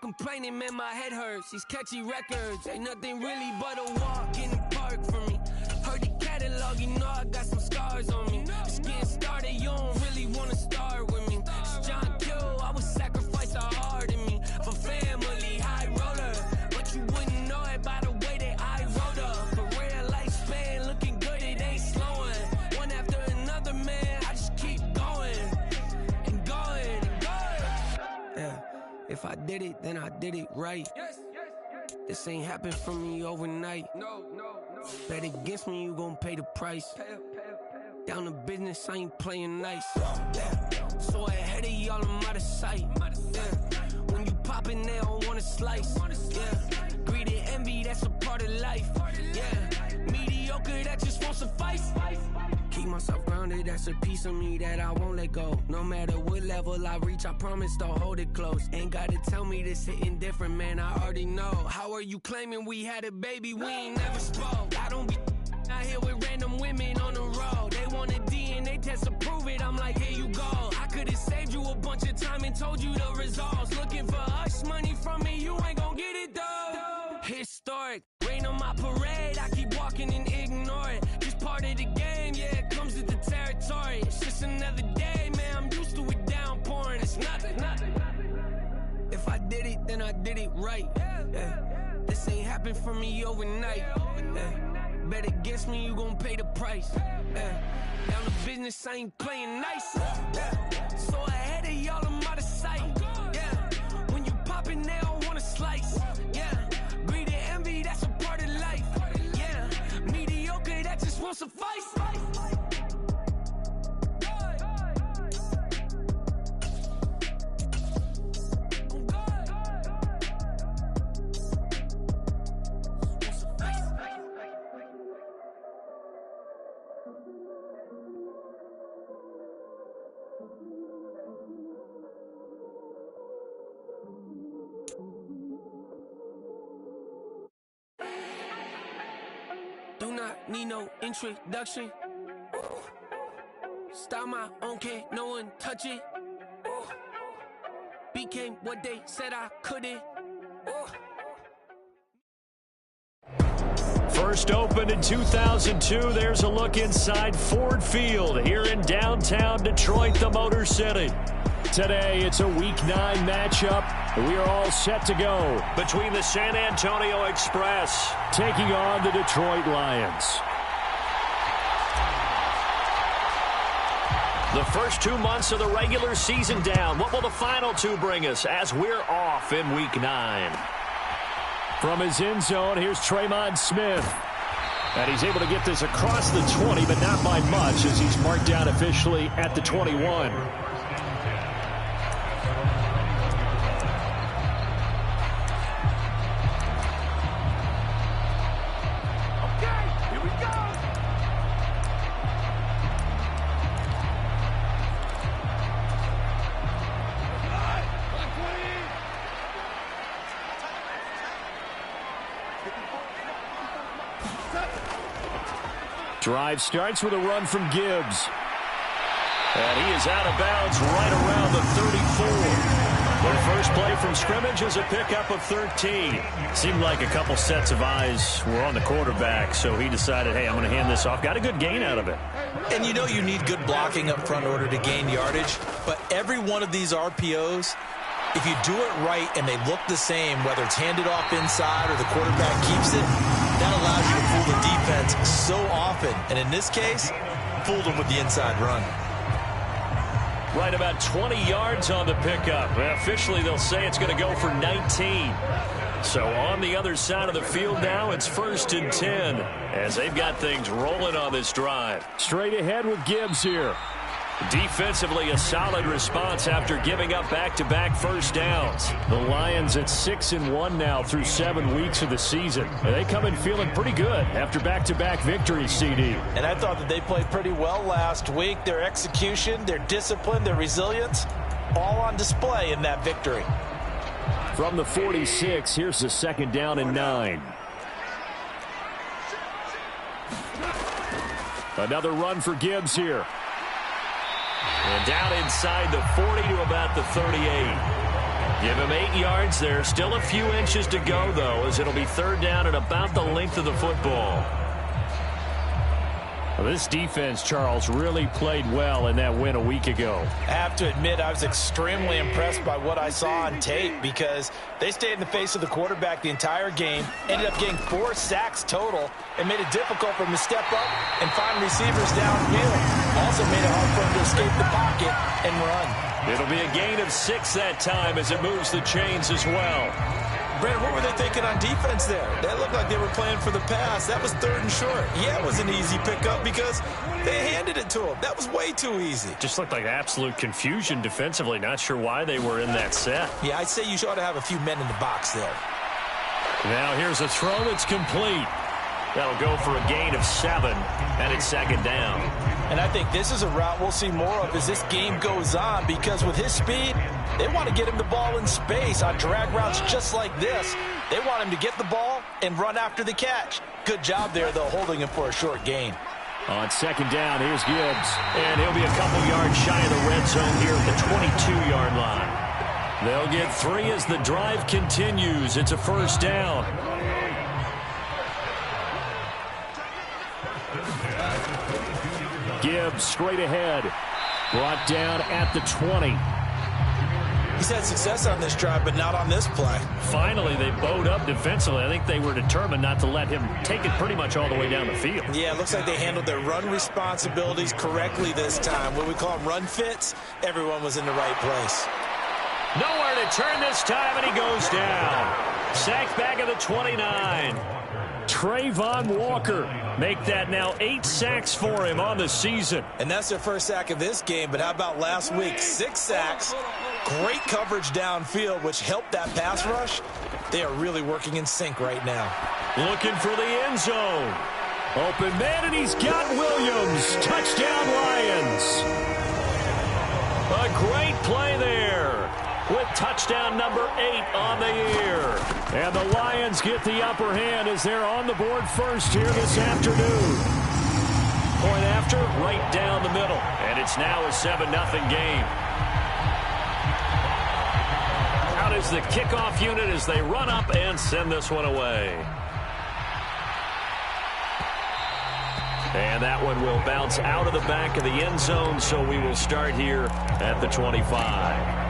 complaining, man, my head hurts. These catchy records ain't nothing really but a walk in the park for me. Heard the catalog, you know I got some scars on me. Just getting started, you don't really wanna start with me. It's John Kill, I would sacrifice a heart in me for family, high roller. But you wouldn't know it by the way that I wrote up. A real lifespan, looking good, it ain't slowing. One after another, man, I just keep going and going and going. Yeah, if I did it, then I did it right. This ain't happened for me overnight. No. Bet against me, you gon' pay the price. Down to business, I ain't playing nice. Yeah. So ahead of y'all, I'm out of sight. Yeah. When you poppin', they don't wanna slice. Yeah. Greed and envy, that's a part of life. Yeah. Mediocre, that just won't suffice. Keep myself grounded, that's a piece of me that I won't let go. No matter what level I reach, I promise to hold it close. Ain't gotta tell me this hitting different, man, I already know. How are you claiming we had a baby, we ain't never spoke? I don't be out here with random women on the road. They want a DNA test to prove it, I'm like, here you go. I could've saved you a bunch of time and told you the results. Looking for hush money from me, you ain't gon' get it though. Historic, rain on my parade, I keep walking and ignore it. Just part of the game, yeah, it comes with the territory. It's just another day, man, I'm used to it downpouring. It's nothing. If I did it, then I did it right. Yeah. This ain't happened for me overnight. Yeah. Bet against me, you gon' pay the price. Yeah. Down to business, I ain't playing nice. Yeah. So ahead of y'all, I'm out of sight. Yeah. When you poppin', they don't wanna slice. Yeah. Greed and envy, that's a part of life. Yeah. Mediocre, that just won't suffice. Do not need no introduction. Style my own, can't no one touch it. Became what they said I couldn't. First opened in 2002, there's a look inside Ford Field here in downtown Detroit, the Motor City. Today, it's a Week 9 matchup. We are all set to go between the San Antonio Express taking on the Detroit Lions. The first 2 months of the regular season down. What will the final two bring us as we're off in Week 9? From his end zone, here's Tremon Smith. And he's able to get this across the 20, but not by much as he's marked down officially at the 21. Drive starts with a run from Gibbs. And he is out of bounds right around the 34. Their first play from scrimmage is a pickup of 13. Seemed like a couple sets of eyes were on the quarterback, so he decided, hey, I'm going to hand this off. Got a good gain out of it. And you know you need good blocking up front in order to gain yardage, but every one of these RPOs, if you do it right and they look the same, whether it's handed off inside or the quarterback keeps it, that allows you to fool the defense so often. And in this case, fooled them with the inside run. Right about 20 yards on the pickup. Officially, they'll say it's going to go for 19. So on the other side of the field now, it's 1st and 10 as they've got things rolling on this drive. Straight ahead with Gibbs here. Defensively, a solid response after giving up back-to-back first downs. The Lions at 6-1 now through 7 weeks of the season. And they come in feeling pretty good after back-to-back victories, CD. And I thought that they played pretty well last week. Their execution, their discipline, their resilience, all on display in that victory. From the 46, here's the 2nd down and 9. Another run for Gibbs here. And down inside the 40 to about the 38. Give him 8 yards there. Still a few inches to go, though, as it'll be third down at about the length of the football. Well, this defense, Charles, really played well in that win a week ago. I have to admit, I was extremely impressed by what I saw on tape because they stayed in the face of the quarterback the entire game, ended up getting 4 sacks total, and made it difficult for him to step up and find receivers downfield. Also made it hard for him to escape the pocket and run. It'll be a gain of 6 that time as it moves the chains as well. Brad, what were they thinking on defense there? That looked like they were playing for the pass. That was 3rd and short. Yeah, it was an easy pickup because they handed it to him. That was way too easy. Just looked like absolute confusion defensively. Not sure why they were in that set. Yeah, I'd say you ought to have a few men in the box there. Now here's a throw that's complete. That'll go for a gain of 7, and it's 2nd down. And I think this is a route we'll see more of as this game goes on because with his speed, they want to get him the ball in space on drag routes just like this. They want him to get the ball and run after the catch. Good job there, though, holding him for a short gain. On 2nd down, here's Gibbs. And he'll be a couple yards shy of the red zone here at the 22-yard line. They'll get 3 as the drive continues. It's a 1st down. Gibbs straight ahead. Brought down at the 20. He's had success on this drive, but not on this play. Finally, they bowed up defensively. I think they were determined not to let him take it pretty much all the way down the field. Yeah, it looks like they handled their run responsibilities correctly this time. What we call them run fits, everyone was in the right place. Nowhere to turn this time, and he goes down. Sacked back at the 29. Trayvon Walker make that now 8 sacks for him on the season. And that's their first sack of this game, but how about last week? 6 sacks, great coverage downfield, which helped that pass rush. They are really working in sync right now. Looking for the end zone. Open man, and he's got Williams. Touchdown, Lions. A great play there with touchdown number 8 on the year. And the Lions get the upper hand as they're on the board first here this afternoon. Point after, right down the middle. And it's now a 7-0 game. Out is the kickoff unit as they run up and send this one away. And that one will bounce out of the back of the end zone, so we will start here at the 25.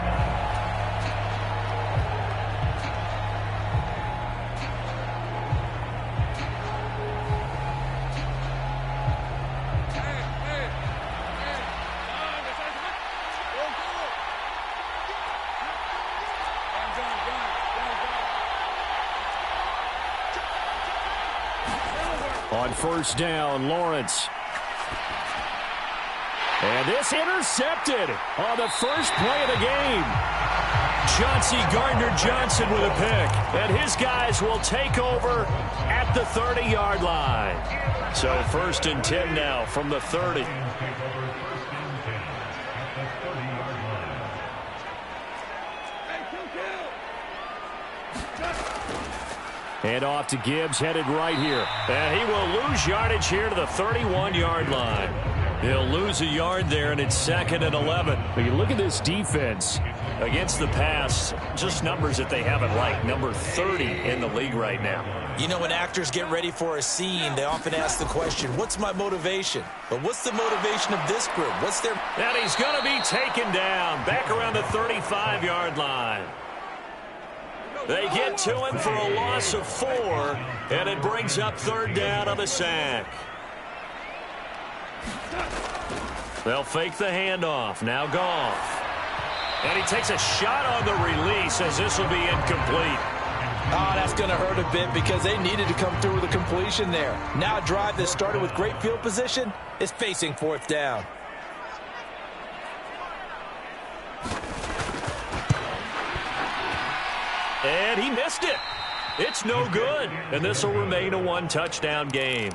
On 1st down, Lawrence. And this intercepted on the first play of the game. Chauncey Gardner-Johnson with a pick. And his guys will take over at the 30-yard line. So 1st and 10 now from the 30. And off to Gibbs, headed right here. And he will lose yardage here to the 31-yard line. He'll lose a yard there, and it's 2nd and 11. But you look at this defense. Against the pass, just numbers that they haven't liked. Number 30 in the league right now. You know, when actors get ready for a scene, they often ask the question, what's my motivation? But what's the motivation of this group? What's their... And he's going to be taken down back around the 35-yard line. They get to him for a loss of 4, and it brings up 3rd down on the sack. They'll fake the handoff. Now Goff. And he takes a shot on the release as this will be incomplete. Oh, that's going to hurt a bit because they needed to come through with a completion there. Now a drive that started with great field position is facing 4th down. And he missed it. It's no good. And this will remain a 1-touchdown game.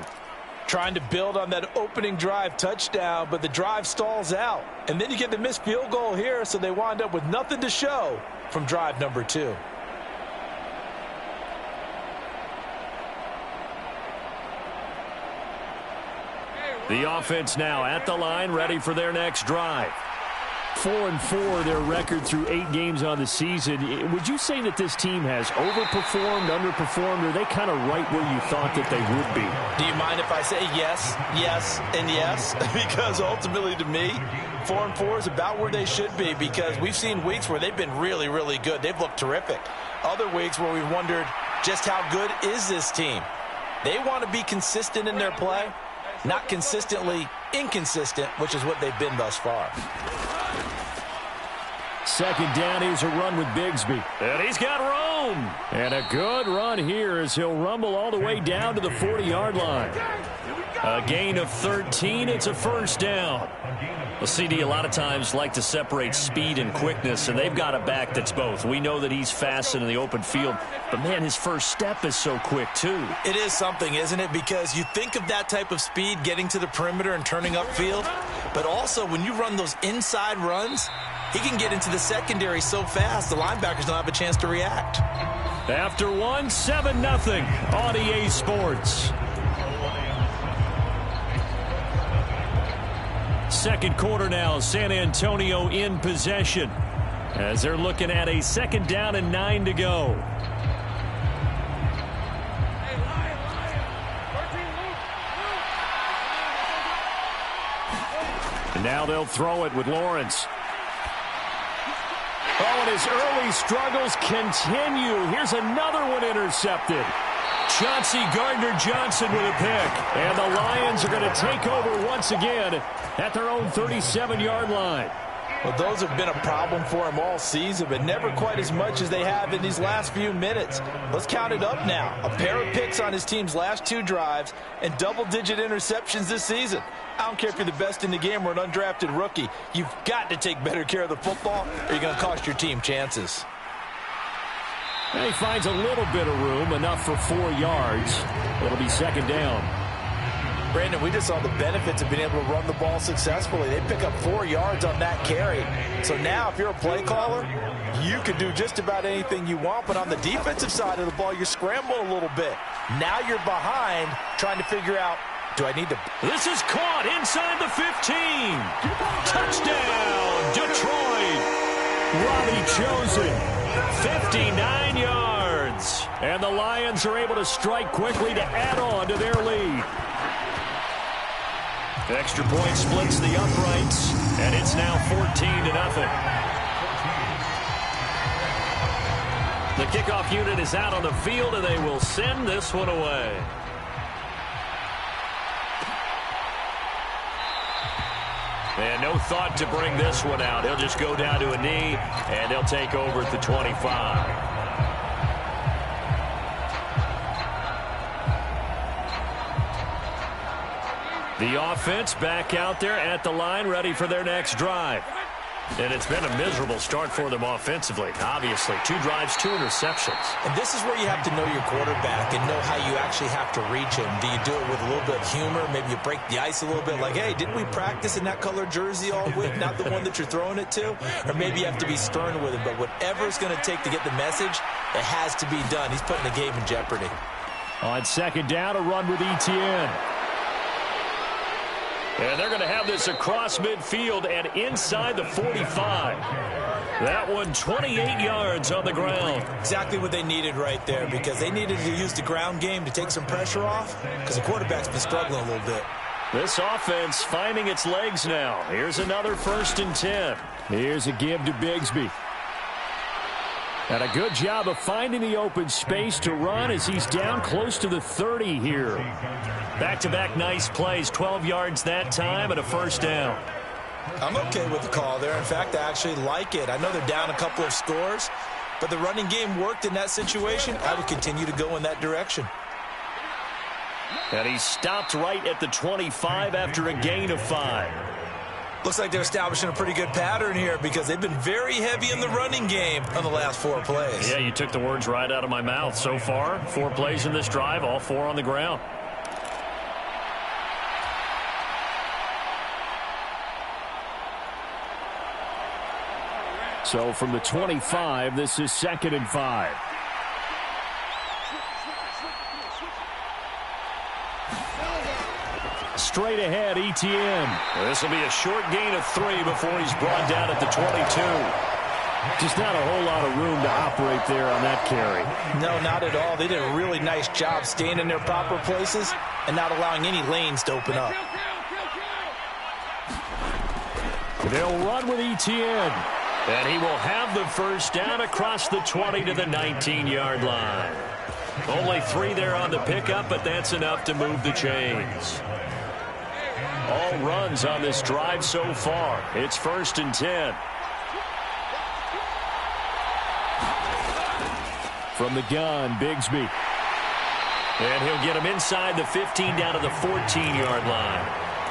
Trying to build on that opening drive touchdown, but the drive stalls out. And then you get the missed field goal here, so they wind up with nothing to show from drive number 2. The offense now at the line, ready for their next drive. 4-4, their record through 8 games on the season. Would you say that this team has overperformed, underperformed, or are they kind of right where you thought that they would be? Do you mind if I say yes, yes, and yes? Because ultimately to me, 4-4 is about where they should be, because we've seen weeks where they've been really, really good. They've looked terrific. Other weeks where we've wondered just how good is this team. They want to be consistent in their play, not consistently inconsistent, which is what they've been thus far. Second down, here's a run with Bigsby. And he's got room. And a good run here as he'll rumble all the way down to the 40-yard line. A gain of 13. It's a first down. Well, CD, a lot of times like to separate speed and quickness, and they've got a back that's both. We know that he's fast in the open field, but, man, his first step is so quick, too. It is something, isn't it? Because you think of that type of speed getting to the perimeter and turning upfield, but also when you run those inside runs, he can get into the secondary so fast the linebackers don't have a chance to react. After 7-0 on EA Sports. Second quarter now, San Antonio in possession as they're looking at a second down and 9 to go. And now they'll throw it with Lawrence. Oh, and his early struggles continue. Here's another one intercepted. Chauncey Gardner-Johnson with a pick. And the Lions are going to take over once again at their own 37-yard line. Well, those have been a problem for him all season, but never quite as much as they have in these last few minutes. Let's count it up now. A pair of picks on his team's last 2 drives and double-digit interceptions this season. I don't care if you're the best in the game or an undrafted rookie. You've got to take better care of the football or you're going to cost your team chances. And he finds a little bit of room, enough for 4 yards. It'll be second down. Brandon, we just saw the benefits of being able to run the ball successfully. They pick up 4 yards on that carry. So now if you're a play caller, you can do just about anything you want. But on the defensive side of the ball, you're scrambling a little bit. Now you're behind trying to figure out, do I need to... This is caught inside the 15. Touchdown, Detroit. Robbie Chosen. 59 yards. And the Lions are able to strike quickly to add on to their lead. Extra point splits the uprights, and it's now 14-0. The kickoff unit is out on the field, and they will send this one away. And no thought to bring this one out. He'll just go down to a knee, and they'll take over at the 25. The offense back out there at the line, ready for their next drive. And it's been a miserable start for them offensively. Obviously, 2 drives, 2 interceptions. And this is where you have to know your quarterback and know how you actually have to reach him. Do you do it with a little bit of humor? Maybe you break the ice a little bit like, hey, didn't we practice in that color jersey all week, not the one that you're throwing it to? Or maybe you have to be stern with him. But whatever it's going to take to get the message, it has to be done. He's putting the game in jeopardy. On second down, a run with Etienne. And they're going to have this across midfield and inside the 45. That one 28 yards on the ground. Exactly what they needed right there, because they needed to use the ground game to take some pressure off, because the quarterback's been struggling a little bit. This offense finding its legs now. Here's another 1st and 10. Here's a give to Bigsby. And a good job of finding the open space to run as he's down close to the 30 here. Back-to-back nice plays, 12 yards that time and a first down. I'm okay with the call there. In fact, I actually like it. I know they're down a couple of scores, but the running game worked in that situation. I would continue to go in that direction. And he stopped right at the 25 after a gain of 5. Looks like they're establishing a pretty good pattern here, because they've been very heavy in the running game on the last 4 plays. Yeah, you took the words right out of my mouth. So far, 4 plays in this drive, all 4 on the ground. So from the 25, this is 2nd and 5. Straight ahead, ETN. This will be a short gain of 3 before he's brought down at the 22. Just not a whole lot of room to operate there on that carry. No, not at all. They did a really nice job staying in their proper places and not allowing any lanes to open up. They'll run with ETN. And he will have the first down across the 20 to the 19-yard line. Only 3 there on the pickup, but that's enough to move the chains. All runs on this drive so far. It's 1st and 10. From the gun, Bigsby. And he'll get him inside the 15 down to the 14-yard line.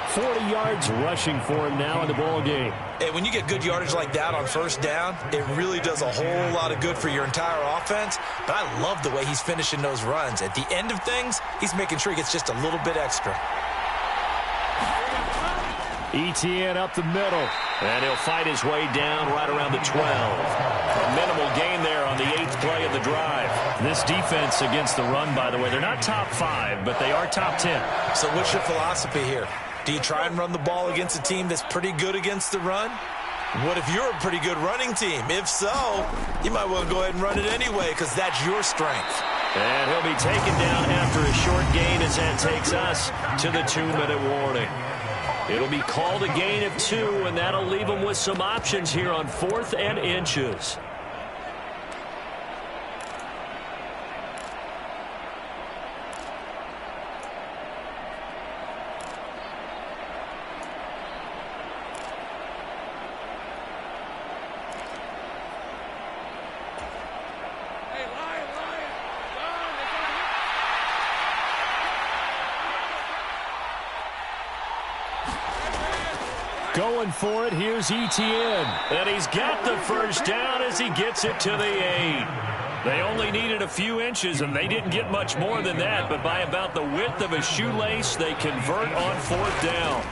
40 yards rushing for him now in the ball game. Hey, when you get good yardage like that on first down, it really does a whole lot of good for your entire offense. But I love the way he's finishing those runs. At the end of things, he's making sure he gets just a little bit extra. ETN up the middle. And he'll fight his way down right around the 12. A minimal gain there on the 8th play of the drive. This defense against the run, by the way, they're not top 5, but they are top 10. So what's your philosophy here? Do you try and run the ball against a team that's pretty good against the run? What if you're a pretty good running team? If so, you might want to go ahead and run it anyway because that's your strength. And he'll be taken down after a short gain as that takes us to the 2-minute warning. It'll be called a gain of 2, and that'll leave them with some options here on 4th and inches. Going for it, here's ETN. And he's got the first down as he gets it to the 8. They only needed a few inches, and they didn't get much more than that, but by about the width of a shoelace, they convert on 4th down.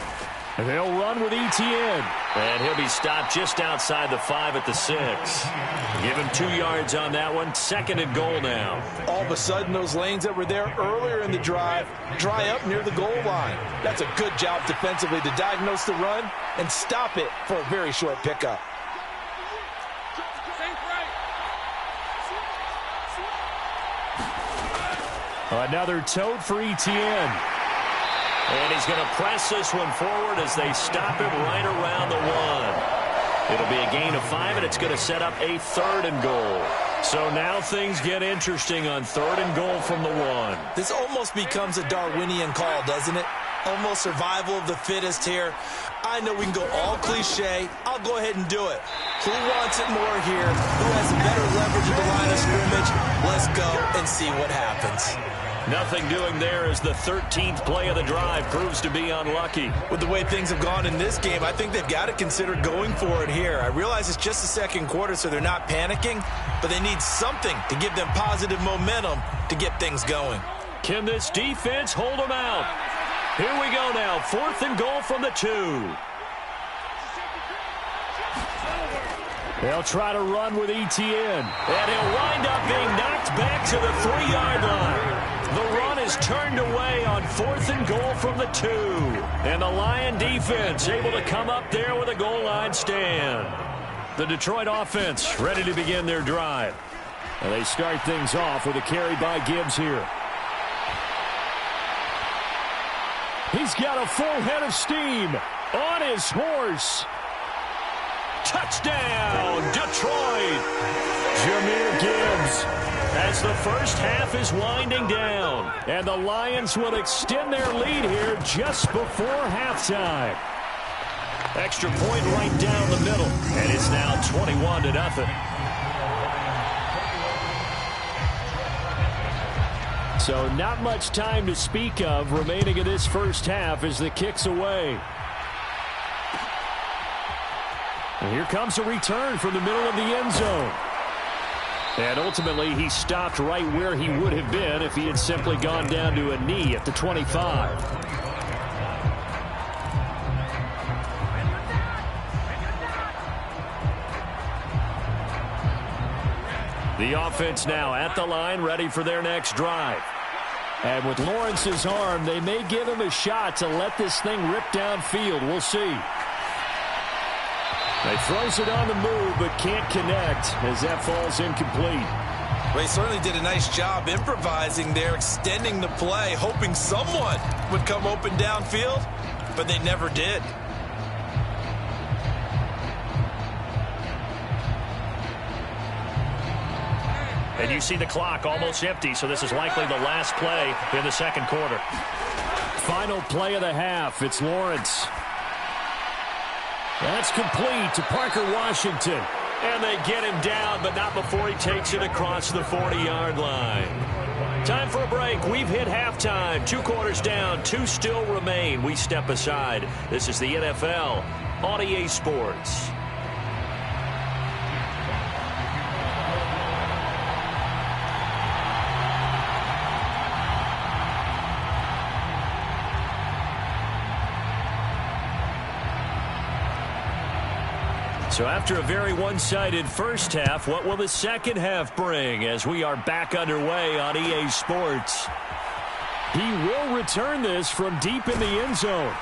And they'll run with ETN. And he'll be stopped just outside the 5 at the 6. Give him 2 yards on that one. 2nd and goal now. All of a sudden, those lanes that were there earlier in the drive dry up near the goal line. That's a good job defensively to diagnose the run and stop it for a very short pickup. Another tote for ETN. And he's going to press this one forward as they stop him right around the 1. It'll be a gain of 5, and it's going to set up a 3rd and goal. So now things get interesting on 3rd and goal from the 1. This almost becomes a Darwinian call, doesn't it? Almost survival of the fittest here. I know we can go all cliche. I'll go ahead and do it. Who wants it more here? Who has better leverage at the line of scrimmage? Let's go and see what happens. Nothing doing there as the 13th play of the drive proves to be unlucky. With the way things have gone in this game, I think they've got to consider going for it here. I realize it's just the 2nd quarter, so they're not panicking, but they need something to give them positive momentum to get things going. Can this defense hold them out? Here we go now, 4th and goal from the 2. They'll try to run with ETN. And he'll wind up being knocked back to the 3-yard line. The run is turned away on 4th and goal from the 2. And the Lion defense able to come up there with a goal line stand. The Detroit offense ready to begin their drive. And they start things off with a carry by Gibbs here. He's got a full head of steam on his horse. Touchdown, Detroit! Jahmyr Gibbs. As the first half is winding down. And the Lions will extend their lead here just before halftime. Extra point right down the middle. And it's now 21-0. So not much time to speak of remaining in this first half as the kick's away. And here comes a return from the middle of the end zone. And ultimately, he stopped right where he would have been if he had simply gone down to a knee at the 25. The offense now at the line, ready for their next drive. And with Lawrence's arm, they may give him a shot to let this thing rip downfield. We'll see. They throws it on the move, but can't connect as that falls incomplete. Well, he certainly did a nice job improvising there, extending the play, hoping someone would come open downfield, but they never did. And you see the clock almost empty, so this is likely the last play in the second quarter. Final play of the half. It's Lawrence. That's complete to Parker Washington. And they get him down, but not before he takes it across the 40-yard line. Time for a break. We've hit halftime. 2 quarters down, 2 still remain. We step aside. This is the NFL on EA Sports. So after a very one-sided first half, what will the second half bring as we are back underway on EA Sports? He will return this from deep in the end zone.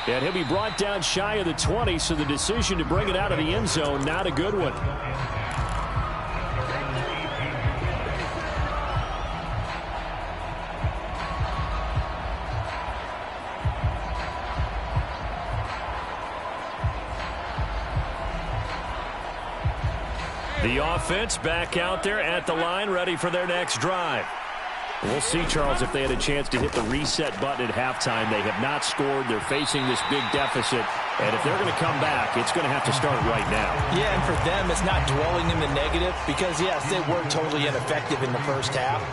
And he'll be brought down shy of the 20, so the decision to bring it out of the end zone, not a good one. The offense back out there at the line, ready for their next drive. We'll see, Charles, if they had a chance to hit the reset button at halftime. They have not scored. They're facing this big deficit. And if they're going to come back, it's going to have to start right now. Yeah, and for them, it's not dwelling in the negative because, yes, they were totally ineffective in the first half.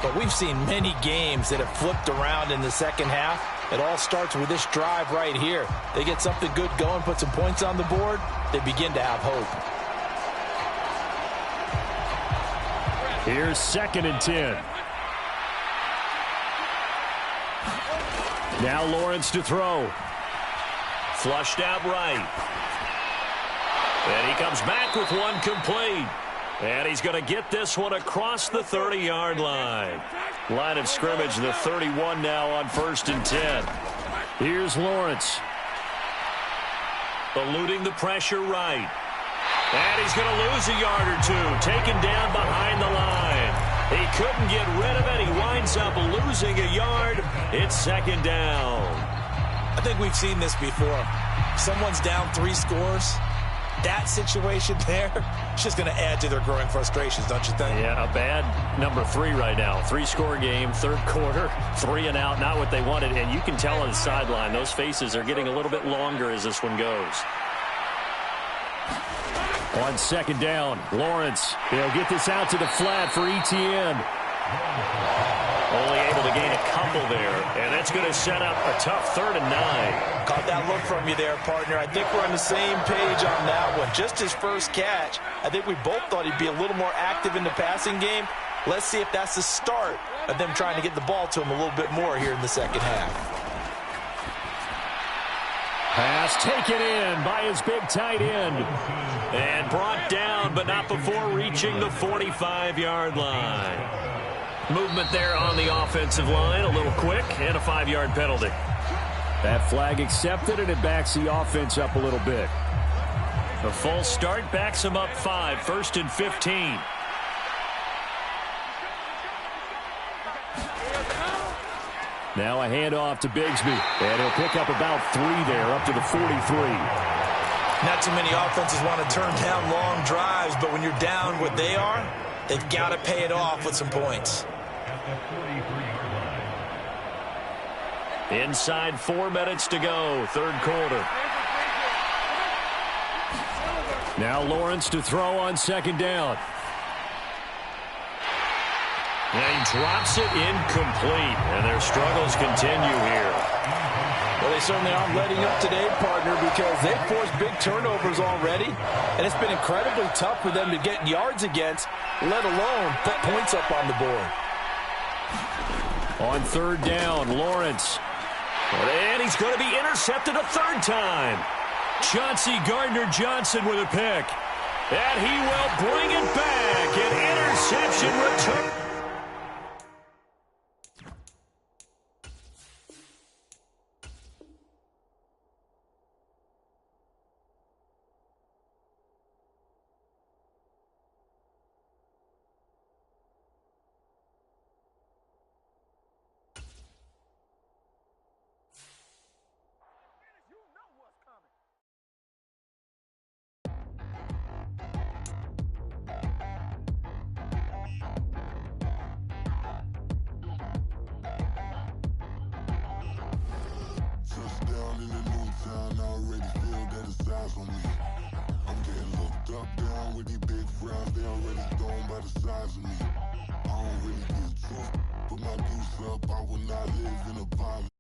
But we've seen many games that have flipped around in the second half. It all starts with this drive right here. They get something good going, put some points on the board, they begin to have hope. Here's 2nd and 10. Now Lawrence to throw. Flushed out right. And he comes back with one complete. And he's going to get this one across the 30-yard line. Line of scrimmage, the 31 now on 1st and 10. Here's Lawrence. Eluding the pressure right. And he's going to lose a yard or 2. Taken down behind the line. He couldn't get rid of it. He winds up losing a yard. It's 2nd down. I think we've seen this before. Someone's down 3 scores. That situation there is just going to add to their growing frustrations, don't you think? Yeah, a bad number 3 right now. 3-score game, 3rd quarter, 3 and out, not what they wanted. And you can tell on the sideline, those faces are getting a little bit longer as this one goes. On 2nd down, Lawrence. He'll get this out to the flat for ETN. Only able to gain a couple there, and that's going to set up a tough 3rd and 9. Caught that look from you there, partner. I think we're on the same page on that one. Just his first catch, I think we both thought he'd be a little more active in the passing game. Let's see if that's the start of them trying to get the ball to him a little bit more here in the second half. Pass taken in by his big tight end. And brought down, but not before reaching the 45-yard line. Movement there on the offensive line, a little quick, and a 5-yard penalty. That flag accepted, and it backs the offense up a little bit. The false start backs him up 5, 1st and 15. Now a handoff to Bigsby, and he'll pick up about 3 there, up to the 43. Not too many offenses want to turn down long drives, but when you're down what they are, they've got to pay it off with some points. Inside 4 minutes to go, 3rd quarter. Now Lawrence to throw on 2nd down. And he drops it incomplete, and their struggles continue here. Well, they certainly aren't letting up today, partner, because they've forced big turnovers already, and it's been incredibly tough for them to get yards against, let alone put points up on the board. On 3rd down, Lawrence. And he's going to be intercepted a 3rd time. Chauncey Gardner-Johnson with a pick. And he will bring it back. An interception return. born in a new town, I already feel that it's size on me. I'm getting looked up, down with these big frowns, they already thrown by the size of me. I don't really get tough, put my goose up, I will not live in a pile.